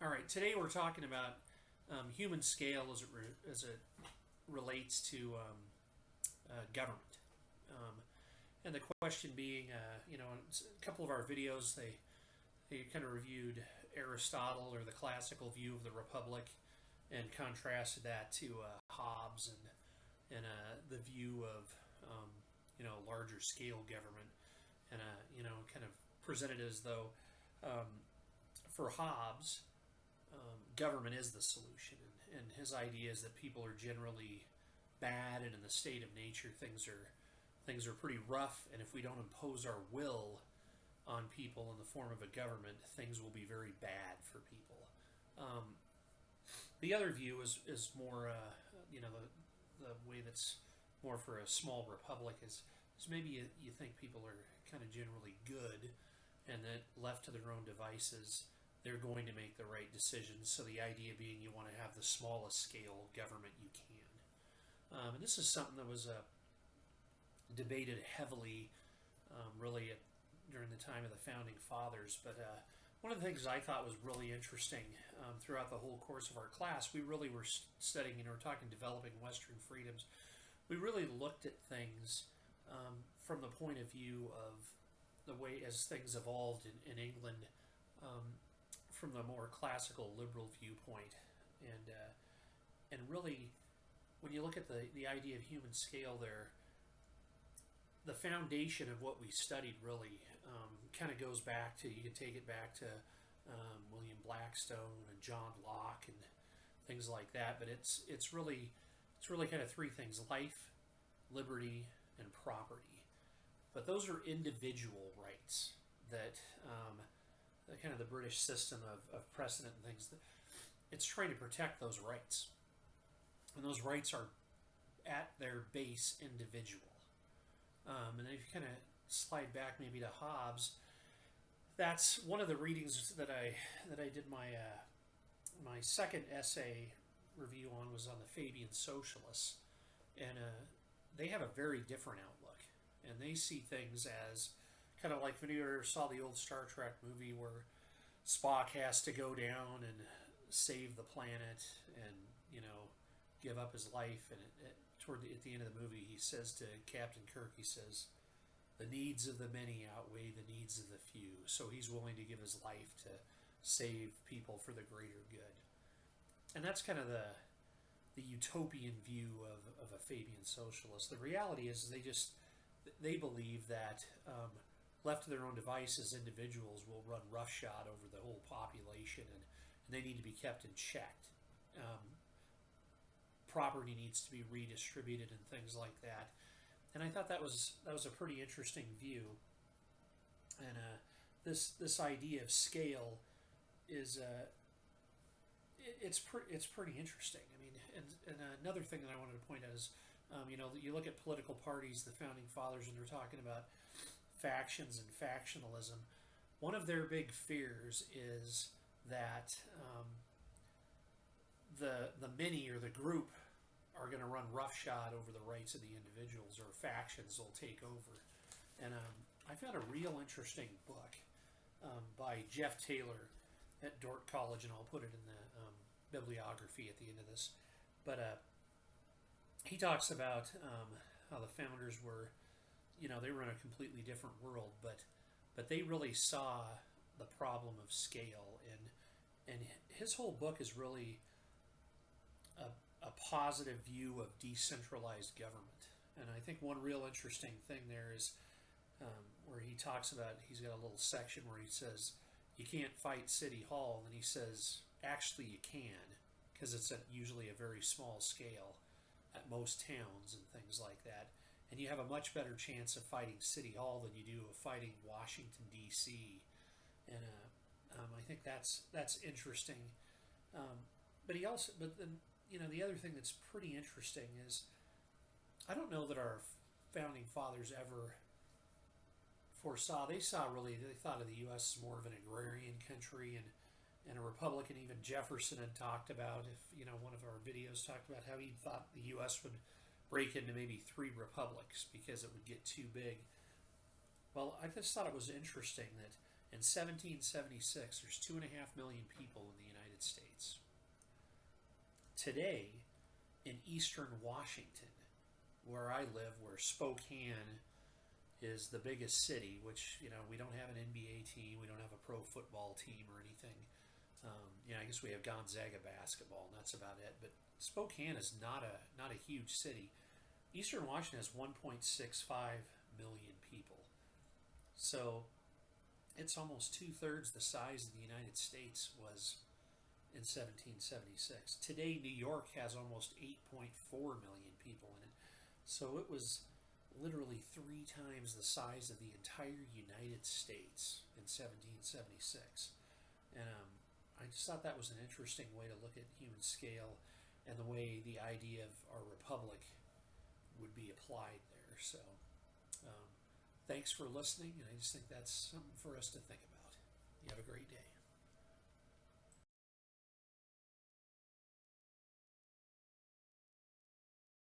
All right, today we're talking about human scale as it relates to government. Um, and the question being, in a couple of our videos, they kind of reviewed Aristotle or the classical view of the Republic and contrasted that to Hobbes and the view of, larger scale government. And, kind of presented as though for Hobbes, government is the solution, and his idea is that people are generally bad, and in the state of nature, things are pretty rough. And if we don't impose our will on people in the form of a government, things will be very bad for people. Um, the other view is more, the way that's more for a small republic is maybe you think people are kind of generally good, and that left to their own devices, they're going to make the right decisions. So the idea being you want to have the smallest scale government you can. And this is something that was debated heavily, really, during the time of the founding fathers. But one of the things I thought was really interesting throughout the whole course of our class, we really were studying, we're talking developing Western freedoms. We really looked at things from the point of view of the way as things evolved in England, from the more classical liberal viewpoint, and really, when you look at the idea of human scale, there, the foundation of what we studied really kind of goes back to, you can take it back to William Blackstone and John Locke and things like that. But it's really kind of three things: life, liberty, and property. But those are individual rights that the kind of the British system of precedent and things, it's trying to protect those rights. And those rights are at their base individual. And if you kind of slide back maybe to Hobbes, that's one of the readings that I did my second essay review on, was on the Fabian Socialists, and they have a very different outlook, and they see things as kind of like when you ever saw the old Star Trek movie where Spock has to go down and save the planet and give up his life, and at the end of the movie he says to Captain Kirk, he says, the needs of the many outweigh the needs of the few, so he's willing to give his life to save people for the greater good. And that's kind of the utopian view of a Fabian socialist. The reality is they believe that left to their own devices, individuals will run roughshod over the whole population, and they need to be kept in check. Property needs to be redistributed and things like that. And I thought that was a pretty interesting view. And this idea of scale is it's pretty interesting. I mean, and another thing that I wanted to point out is, you look at political parties, the founding fathers, and they're talking about factions and factionalism. One of their big fears is that the many, or the group, are going to run roughshod over the rights of the individuals, or factions will take over. And I found a real interesting book by Jeff Taylor at Dordt College, and I'll put it in the bibliography at the end of this. But he talks about how the founders were, they were in a completely different world, but they really saw the problem of scale, and his whole book is really a positive view of decentralized government. And I think one real interesting thing there is where he talks about, he's got a little section where he says, you can't fight City Hall, and then he says, actually you can, because it's at usually a very small scale at most towns and things like that. And you have a much better chance of fighting City Hall than you do of fighting Washington, D.C. And I think that's interesting. But then, the other thing that's pretty interesting is, I don't know that our founding fathers ever foresaw. They thought of the U.S. as more of an agrarian country and a republic. And even Jefferson had talked about, one of our videos talked about how he thought the U.S. would break into maybe 3 republics because it would get too big. Well, I just thought it was interesting that in 1776, there's 2.5 million people in the United States. Today, in eastern Washington, where I live, where Spokane is the biggest city, which, we don't have an NBA team, we don't have a pro football team or anything. I guess we have Gonzaga basketball, and that's about it. But Spokane is not a huge city. Eastern Washington has 1.65 million people, so it's almost 2/3 the size of the United States was in 1776. Today, New York has almost 8.4 million people in it, so it was literally 3 times the size of the entire United States in 1776. And I just thought that was an interesting way to look at human scale and the way the idea of our republic would be applied there. So, thanks for listening, and I just think that's something for us to think about. You have a great day.